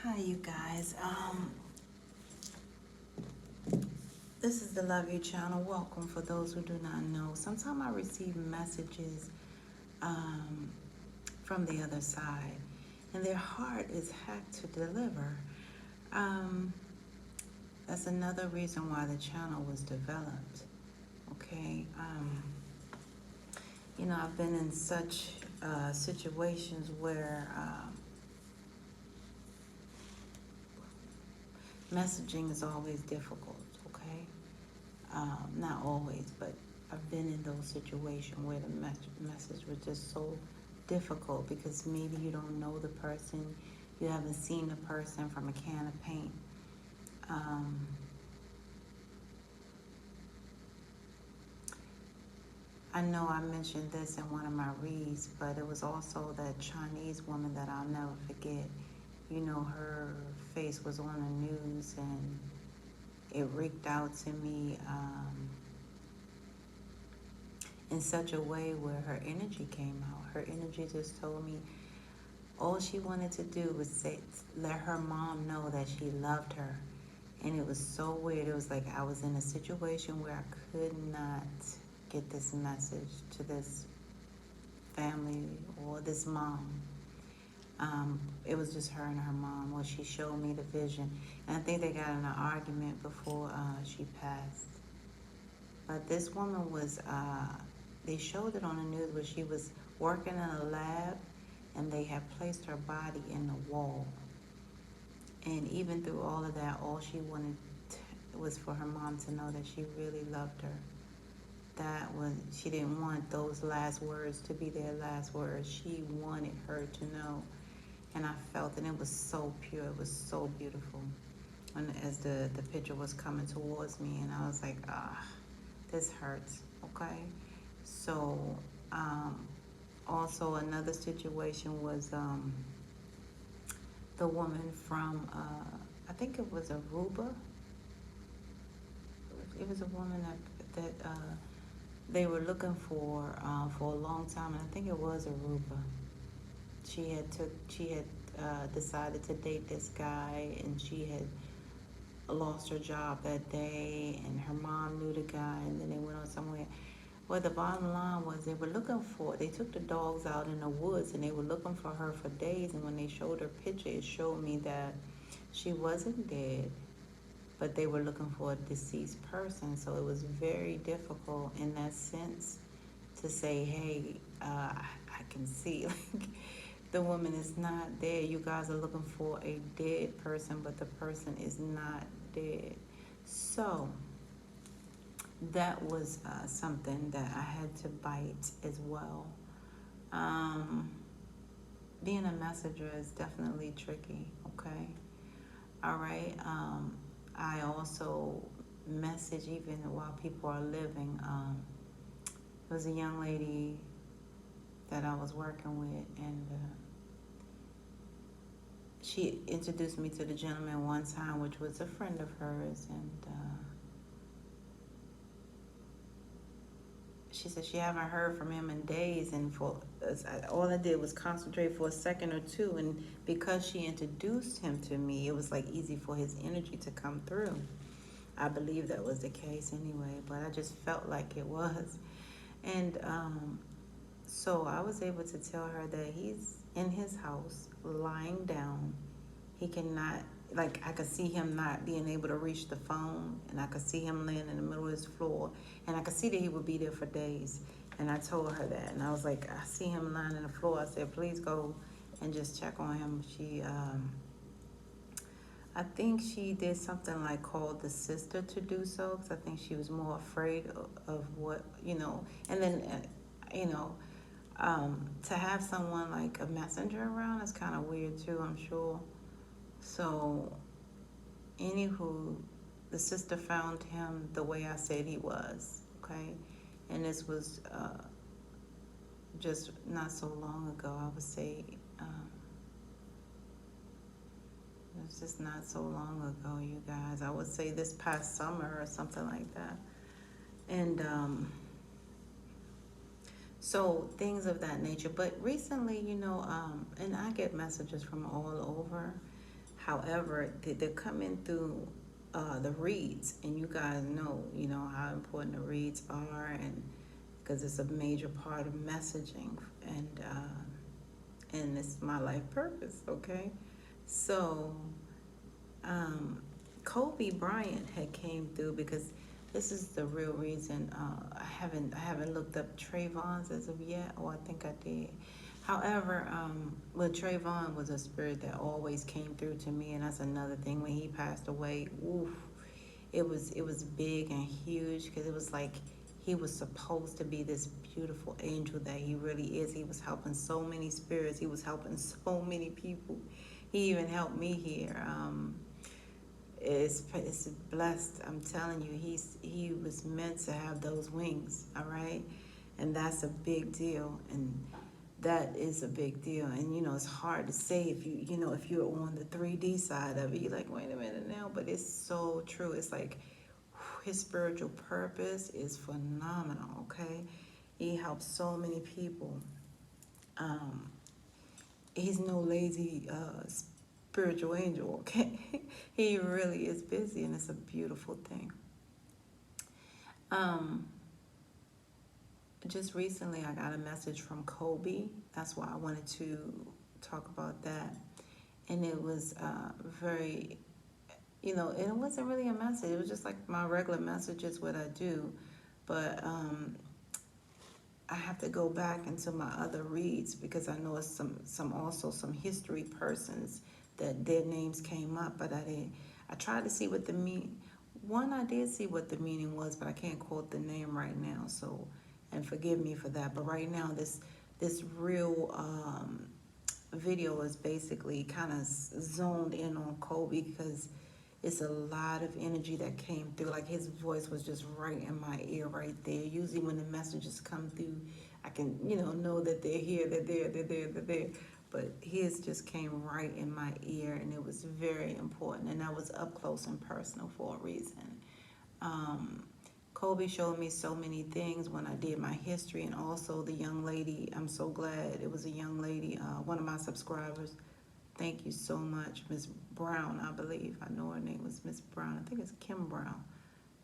Hi, you guys. This is the Love You channel. Welcome for those who do not know. Sometimes I receive messages um, from the other side, and their heart is hacked to deliver. Um, that's another reason why the channel was developed. Okay. I've been in such situations where messaging is always difficult. Okay. Not always, but I've been in those situations where the message was just so difficult because maybe you don't know the person, you haven't seen the person from a can of paint. Um, I know I mentioned this in one of my reads, but it was also that Chinese woman that I'll never forget. Her face was on the news and it reeked out to me. In such a way where her energy came out. Her energy just told me all she wanted to do was let her mom know that she loved her. And it was so weird. It was like I was in a situation where I could not get this message to this family or this mom. It was just her and her mom. Well, she showed me the vision. And I think they got in an argument before she passed. But this woman was, they showed it on the news where she was working in a lab and they had placed her body in the wall. And even through all of that, all she wanted was for her mom to know that she really loved her. She didn't want those last words to be their last words. She wanted her to know. And I felt, and it was so pure, it was so beautiful. And as the picture was coming towards me, and I was like, this hurts, okay? So, also another situation was the woman from, I think it was Aruba. It was a woman that they were looking for a long time, and I think it was Aruba. She had decided to date this guy, and she had lost her job that day, and her mom knew the guy, and then they went on somewhere. Well, the bottom line was they took the dogs out in the woods and they were looking for her for days. And when they showed her picture, it showed me that she wasn't dead, but they were looking for a deceased person. So it was very difficult in that sense to say, hey, I can see like the woman is not dead. You guys are looking for a dead person, but the person is not dead. So that was something that I had to bite as well. Um, Being a messenger is definitely tricky, okay? All right. I also message even while people are living. There was a young lady that I was working with, and she introduced me to the gentleman one time, which was a friend of hers, and she said she haven't heard from him in days, and all I did was concentrate for a second or two, and because she introduced him to me, it was like easy for his energy to come through. I believe that was the case anyway, but I just felt like it was. And so I was able to tell her that he's in his house lying down. He cannot, like, I could see him not being able to reach the phone, and I could see him laying in the middle of his floor, and I could see that he would be there for days. And I told her that, and I was like, I see him lying on the floor. I said, please go and just check on him. I think she did something like called the sister to do so, because I think she was more afraid of what, and then, you know, to have someone like a messenger around is kind of weird too, I'm sure. So, anywho, the sister found him the way I said he was, okay? And this was just not so long ago, I would say. It was just not so long ago, you guys. I would say this past summer or something like that. And so things of that nature. But recently, and I get messages from all over. However, they're coming through the reads, and you guys know, how important the reads are, and because it's a major part of messaging, and it's my life purpose. Okay, so Kobe Bryant had came through because this is the real reason. I haven't looked up Trayvon's as of yet, or I think I did. However, well, Trayvon was a spirit that always came through to me, and that's another thing. When he passed away, oof, it was big and huge because it was like he was supposed to be this beautiful angel that he really is. He was helping so many spirits. He was helping so many people. He even helped me here. It's blessed. I'm telling you, he was meant to have those wings. All right, and that's a big deal. And that is a big deal. And it's hard to say if you're on the 3D side of it. You're like, wait a minute now, but it's so true. It's like his spiritual purpose is phenomenal. Okay, he helps so many people. Um, he's no lazy spiritual angel. Okay, he really is busy, and it's a beautiful thing. Um, just recently, I got a message from Kobe. That's why I wanted to talk about that. And it was very, it wasn't really a message. It was just like my regular message is what I do. But I have to go back into my other reads because I know it's some history persons that their names came up, but I tried to see what the mean. One, I did see what the meaning was, but I can't quote the name right now. So, and forgive me for that. But right now, this real video is basically kind of zoned in on Kobe because it's a lot of energy that came through. Like his voice was just right in my ear right there. Usually when the messages come through, I can, know that they're here, they're there. But his just came right in my ear, and it was very important. And that was up close and personal for a reason. Um, Kobe showed me so many things when I did my history, and also the young lady. I'm so glad it was a young lady, one of my subscribers. Thank you so much, Miss Brown, I believe. I know her name was Miss Brown. I think it's Kim Brown.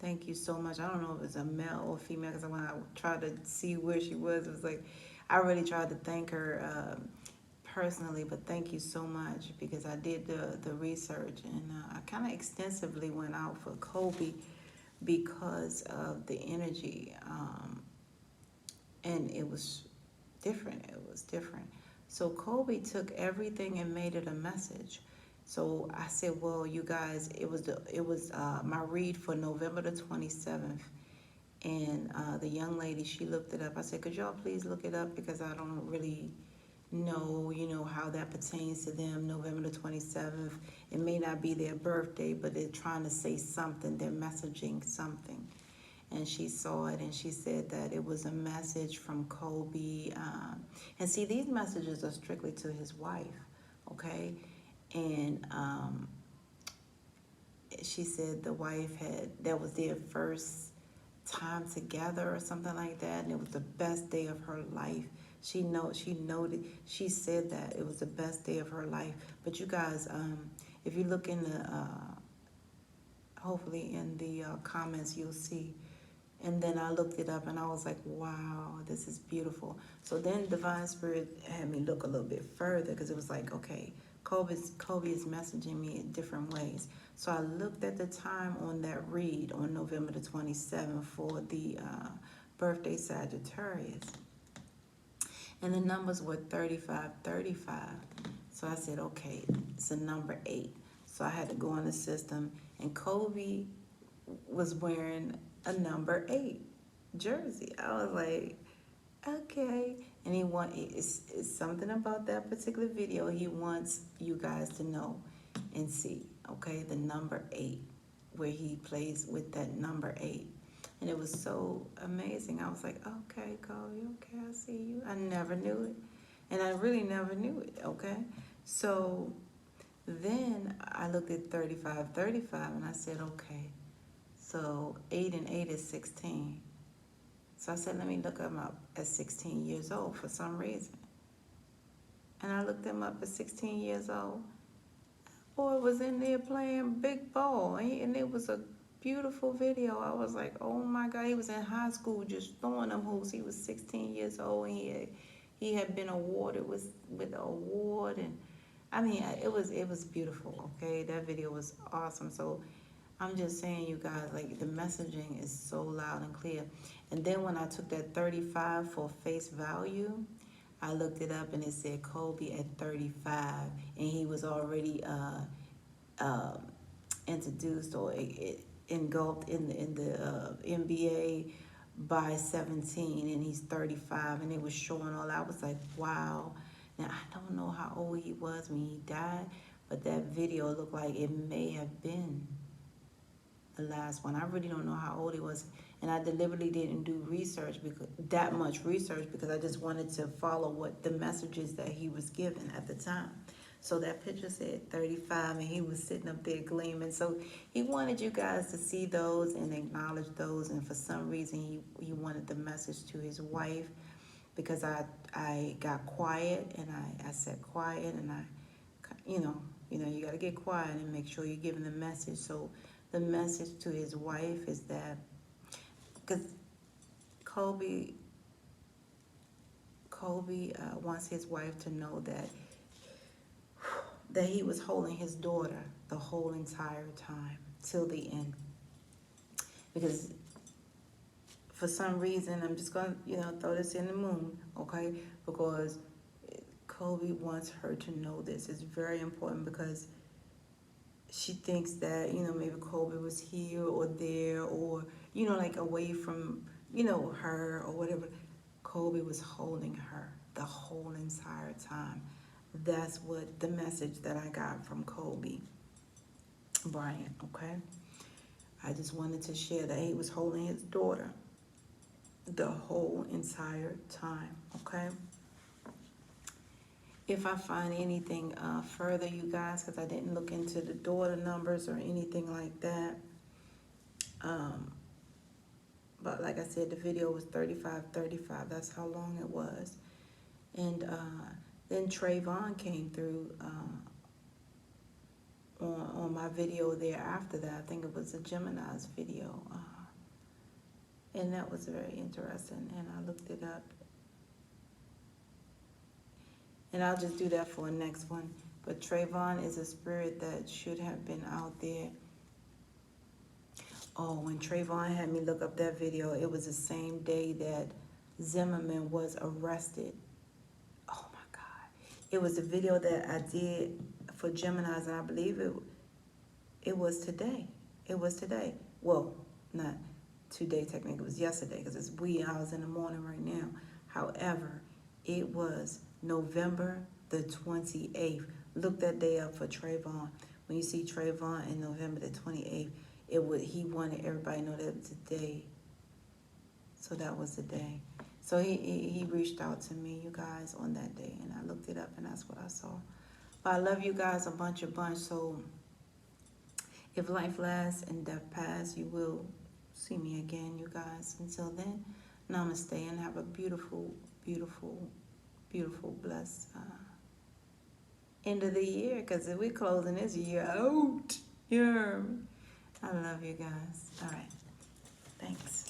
Thank you so much. I don't know if it's a male or female because when I tried to see where she was, it was like I really tried to thank her personally, but thank you so much because I did the research, and I kind of extensively went out for Kobe because of the energy, and it was different. It was different. So Kobe took everything and made it a message. So I said, well, you guys, it was my read for November the 27th, and the young lady, she looked it up. I said, could y'all please look it up because I don't really know, how that pertains to them. November the 27th. It may not be their birthday, but they're trying to say something. They're messaging something. And she saw it, and she said that it was a message from Kobe. And see, these messages are strictly to his wife, okay? And she said the wife that was their first time together or something like that, and it was the best day of her life. She noted, she said that it was the best day of her life. But you guys, if you look in the, hopefully in the comments, you'll see. And then I looked it up and I was like, wow, this is beautiful. So then Divine Spirit had me look a little bit further because it was like, okay, Kobe is messaging me in different ways. So I looked at the time on that read on November the 27th for the birthday Sagittarius. And the numbers were 3535. So I said, okay, it's a number 8. So I had to go in the system, and Kobe was wearing a number 8 jersey. I was like, okay. And it's something about that particular video he wants you guys to know and see, okay? The number 8, where he plays with that number 8. And it was so amazing. I was like, okay, Kobe, okay, I see you. I never knew it. And I really never knew it, okay? So then I looked at 3535 and I said, okay, so 8 and 8 is 16. So I said, let me look him up at 16 years old for some reason. And I looked him up at 16 years old. boy was in there playing big ball, and it was a beautiful video. I was like, oh my God, he was in high school just throwing them hoops. He was 16 years old, and he had been awarded with an award, and I mean, it was beautiful. Okay, that video was awesome. So I'm just saying, you guys, like the messaging is so loud and clear. And then when I took that 35 for face value, I looked it up and it said Kobe at 35, and he was already uh, introduced or engulfed in the NBA by 17, and he's 35, and it was showing all. I was like, wow. Now I don't know how old he was when he died, but that video looked like it may have been the last one. I really don't know how old he was, and I deliberately didn't do research because that much research because I just wanted to follow what the messages that he was given at the time. So that picture said 35, and he was sitting up there gleaming. So he wanted you guys to see those and acknowledge those. And for some reason, he wanted the message to his wife because I got quiet and I said quiet and you know you got to get quiet and make sure you're giving the message. So the message to his wife is that because Kobe wants his wife to know that he was holding his daughter the whole entire time till the end. Because for some reason, I'm just going to, throw this in the moon, okay? Because Kobe wants her to know this. It's very important because she thinks that, maybe Kobe was here or there or, like away from, her or whatever. Kobe was holding her the whole entire time. That's what the message that I got from Kobe Bryant, okay? I just wanted to share that he was holding his daughter the whole entire time, okay? If I find anything further, you guys, because I didn't look into the daughter numbers or anything like that. But like I said, the video was 35. That's how long it was. And then Trayvon came through on my video there after that. I think it was a Gemini's video. And that was very interesting. And I looked it up. And I'll just do that for a next one. But Trayvon is a spirit that should have been out there. Oh, when Trayvon had me look up that video, it was the same day that Zimmerman was arrested. Oh my God. It was a video that I did for Gemini's, and I believe it was today. It was today. Well, not today technically, it was yesterday because it's wee hours in the morning right now. However, it was November the 28th. Look that day up for Trayvon. When you see Trayvon in November the 28th, he wanted everybody to know that it was the day. So that was the day. So he reached out to me, you guys, on that day, and I looked it up, and that's what I saw. But I love you guys a bunch. So if life lasts and death pass, you will see me again, you guys. Until then, namaste, and have a beautiful, beautiful, beautiful, blessed end of the year, because we're closing this year out. Yeah. I love you guys. All right. Thanks.